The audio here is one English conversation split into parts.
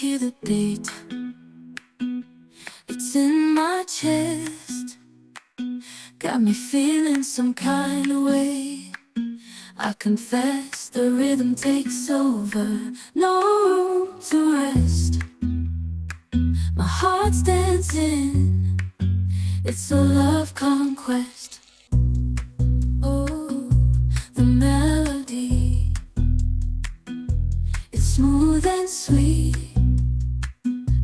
hear the beat, it's in my chest, got me feeling some kind of way. I confess the rhythm takes over, no room to rest. My heart's dancing, it's a love conquest. Oh, the melody, it's smooth and sweet,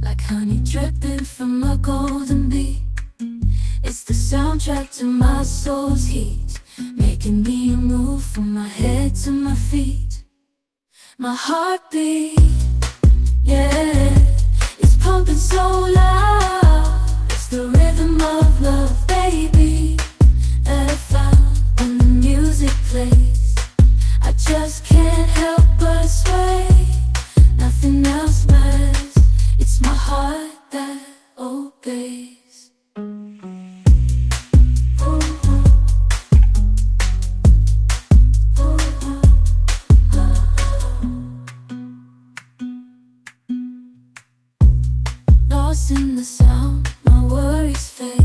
like honey dripping from a golden bee. It's the soundtrack to my soul's heat, making me move from my head to my feet. My heartbeat, yeah, it's pumping so loud. It's the rhythm of love, baby, that I found when the music plays. I just can't help but sway, nothing else matters. It's my heart that obeys. Lost in the sound, my worries fade.